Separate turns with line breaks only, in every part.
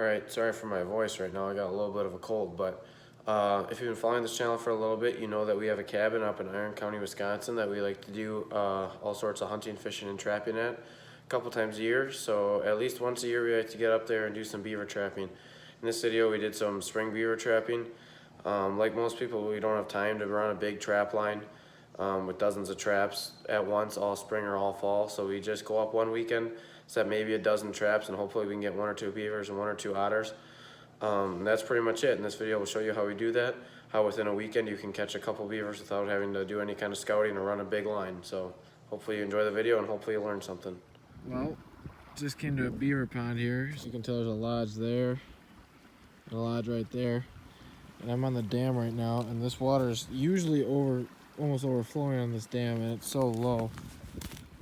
Alright, sorry for my voice right now. I got a little bit of a cold, but if you've been following this channel for a little bit, you know that we have a cabin up in Iron County, Wisconsin that we like to do all sorts of hunting, fishing, and trapping at a couple times a year. So at least once a year we like to get up there and do some beaver trapping. In this video we did some spring beaver trapping. Like most people, we don't have time to run a big trap line with dozens of traps at once, all spring or all fall. So we just go up one weekend, set maybe a dozen traps, and hopefully we can get 1 or 2 beavers and 1 or 2 otters. That's pretty much it. In this video, we'll show you how we do that, how within a weekend you can catch a couple beavers without having to do any kind of scouting or run a big line. So hopefully you enjoy the video and hopefully you learn something.
Well, just came to a beaver pond here. As you can tell, there's a lodge there and a lodge right there. And I'm on the dam right now, and this water is usually almost overflowing on this dam, and it's so low.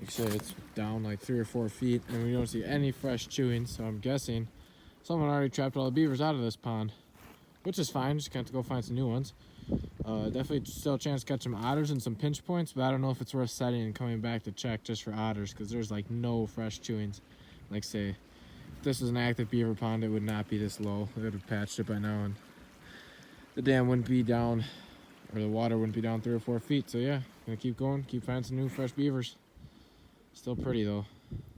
Like I say, it's down like 3 or 4 feet, and we don't see any fresh chewing, so I'm guessing someone already trapped all the beavers out of this pond, which is fine. Just got to go find some new ones. Definitely still a chance to catch some otters and some pinch points, but I don't know if it's worth setting and coming back to check just for otters, because there's like no fresh chewings. Like say, if this was an active beaver pond, it would not be this low. They would have patched it by now, and the dam wouldn't be down, or the water wouldn't be down 3 or 4 feet. So yeah, gonna keep going, keep finding some new fresh beavers. Still pretty though.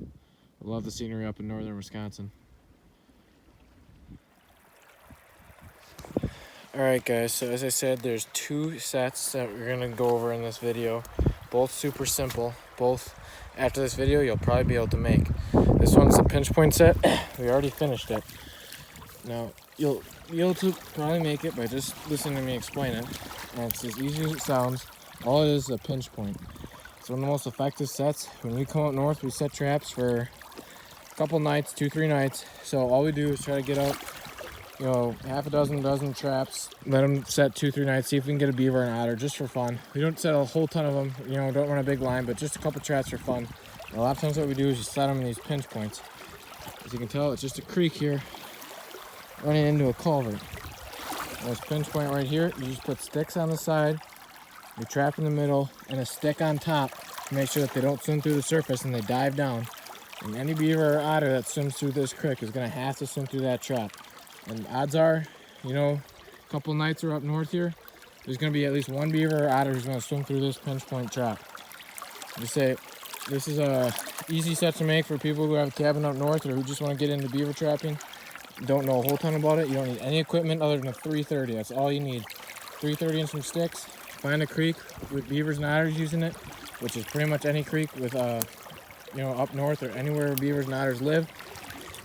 I love the scenery up in northern Wisconsin. Alright guys, so as I said, there's 2 sets that we're gonna go over in this video. Both super simple. Both after this video you'll probably be able to make. This one's a pinch point set. We already finished it. Now you'll be able to probably make it by just listening to me explain it. And it's as easy as it sounds. All it is a pinch point. It's one of the most effective sets. When we come up north, we set traps for a couple nights, 2-3 nights. So all we do is try to get out, you know, half a dozen traps, let them set 2-3 nights, see if we can get a beaver and otter just for fun. We don't set a whole ton of them, you know, don't run a big line, but just a couple traps for fun. And a lot of times what we do is just set them in these pinch points. As you can tell, it's just a creek here running into a culvert. And this pinch point right here, you just put sticks on the side, you trap in the middle, and a stick on top to make sure that they don't swim through the surface and they dive down. And any beaver or otter that swims through this creek is going to have to swim through that trap. And odds are, you know, a couple nights are up north here, there's going to be at least 1 beaver or otter who's going to swim through this pinch point trap. I say, this is a easy set to make for people who have a cabin up north or who just want to get into beaver trapping. Don't know a whole ton about it. You don't need any equipment other than a 330. That's all you need. 330 and some sticks. Find a creek with beavers and otters using it, which is pretty much any creek with you know, up north or anywhere where beavers and otters live.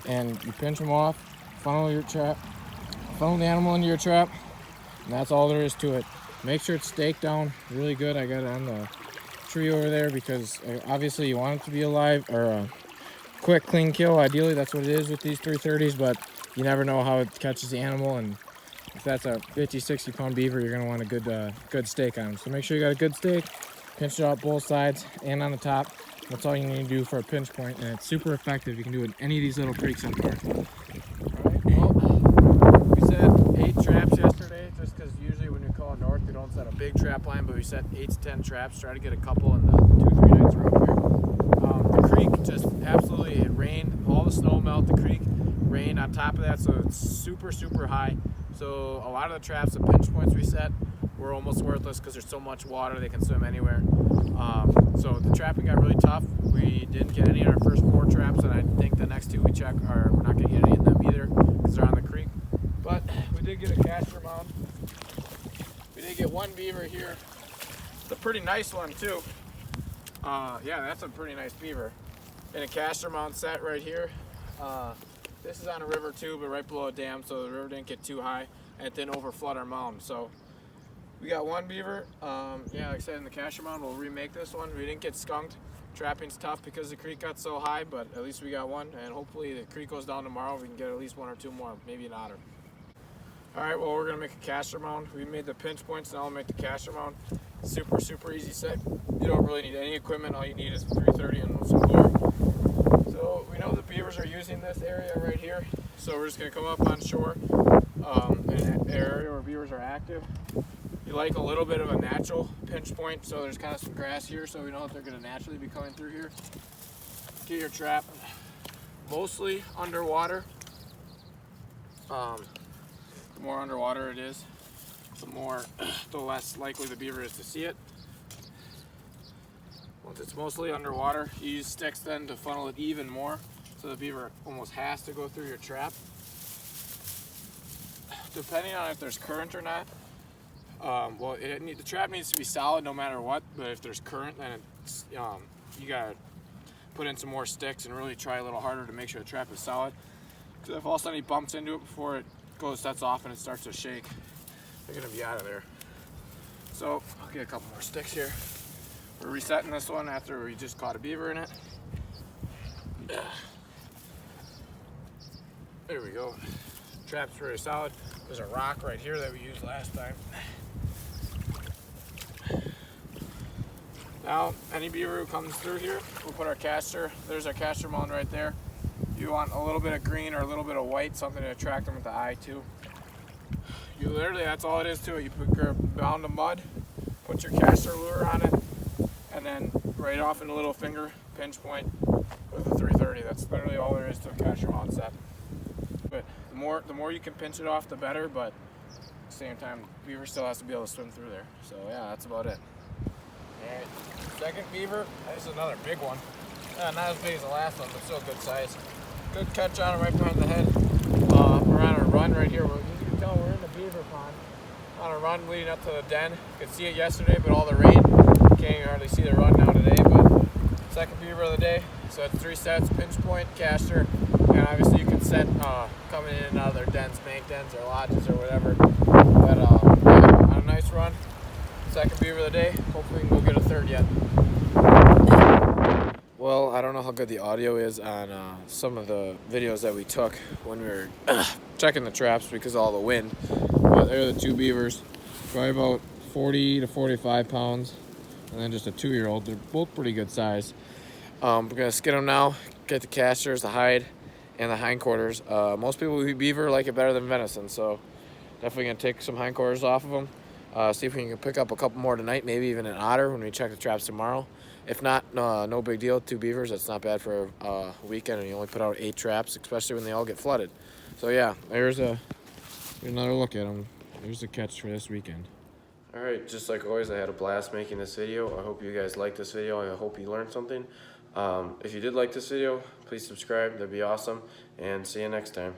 And you pinch them off, funnel your trap, funnel the animal into your trap, and that's all there is to it. Make sure it's staked down really good. I got it on the tree over there because obviously you want it to be alive, or a quick, clean kill. Ideally, that's what it is with these 330s, but you never know how it catches the animal, and if that's a 50-60 pound beaver, you're gonna want a good stake on them. So make sure you got a good stake, pinch it out both sides and on the top. That's all you need to do for a pinch point, and it's super effective. You can do it in any of these little creeks up north. Alright, well, we set 8 traps yesterday, just because usually when you call it north, we don't set a big trap line, but we set 8 to 10 traps, try to get a couple in the 2-3 nights we're up here. The creek just absolutely, it rained, all the snow melted the creek, rained on top of that, so it's super high. So a lot of the traps, the pinch points we set, were almost worthless because there's so much water they can swim anywhere. So the trapping got really tough. We didn't get any in our first 4 traps, and I think the next 2 we check are we're not going to get any in them either because they're on the creek. But we did get a caster mount. We did get 1 beaver here. It's a pretty nice one too. Yeah, that's a pretty nice beaver. And a caster mount set right here. This is on a river too, but right below a dam, so the river didn't get too high and it didn't overflood our mound. So we got 1 beaver. Yeah, like I said, in the caster mound, we'll remake this one. We didn't get skunked. Trapping's tough because the creek got so high, but at least we got 1, and hopefully the creek goes down tomorrow. We can get at least 1 or 2 more, maybe an otter. All right, well, we're gonna make a caster mound. We made the pinch points, now I'll make the caster mound. Super easy set. You don't really need any equipment. All you need is 330 and some lure. So we know the beavers are using this area right here. So we're just gonna come up on shore, in an area where beavers are active. You like a little bit of a natural pinch point, so there's kind of some grass here, so we know that they're gonna naturally be coming through here. Get your trap mostly underwater. The more underwater it is, the less likely the beaver is to see it. Once it's mostly underwater, you use sticks then to funnel it even more, so the beaver almost has to go through your trap. Depending on if there's current or not, the trap needs to be solid no matter what, but if there's current, then it's, you gotta put in some more sticks and really try a little harder to make sure the trap is solid. Because if all of a sudden he bumps into it before it sets off and it starts to shake, they're gonna be out of there. So I'll get a couple more sticks here. We're resetting this one after we just caught a beaver in it. There we go. Trap's very solid. There's a rock right here that we used last time. Now, any beaver who comes through here, we'll put our caster. There's our caster mound right there. You want a little bit of green or a little bit of white, something to attract them with the eye too. You literally, that's all it is to it. You put your mound of mud, put your caster lure on it, and then right off in the little finger pinch point with a 330. That's literally all there is to a caster mound set. But the more you can pinch it off, the better. But at the same time, beaver still has to be able to swim through there. So yeah, that's about it. All right, second beaver. This is another big one. Not as big as the last one, but still good size. Good catch on him right behind the head. We're on a run right here. As you can tell, we're in the beaver pond. On a run leading up to the den. You could see it yesterday, but all the rain, you can't even hardly see the run now today. But second beaver of the day. So it's 3 sets: pinch point, caster, and obviously you can set coming in and out of their dens, bank dens or lodges or whatever. But yeah, on a nice run. Second beaver of the day. Hopefully we can go get a third yet. Well, I don't know how good the audio is on some of the videos that we took when we were checking the traps because of all the wind. But there are the 2 beavers, probably about 40 to 45 pounds, and then just a 2-year-old. They're both pretty good size. We're gonna skin them now, get the casters, the hide, and the hindquarters. Most people who eat beaver like it better than venison, so definitely gonna take some hindquarters off of them. See if we can pick up a couple more tonight, maybe even an otter when we check the traps tomorrow. If not, no big deal. 2 beavers, that's not bad for a weekend, and you only put out 8 traps, especially when they all get flooded. So yeah, here's another look at them. There's the catch for this weekend.
All right, just like always, I had a blast making this video. I hope you guys liked this video. I hope you learned something. If you did like this video, please subscribe. That'd be awesome. And see you next time.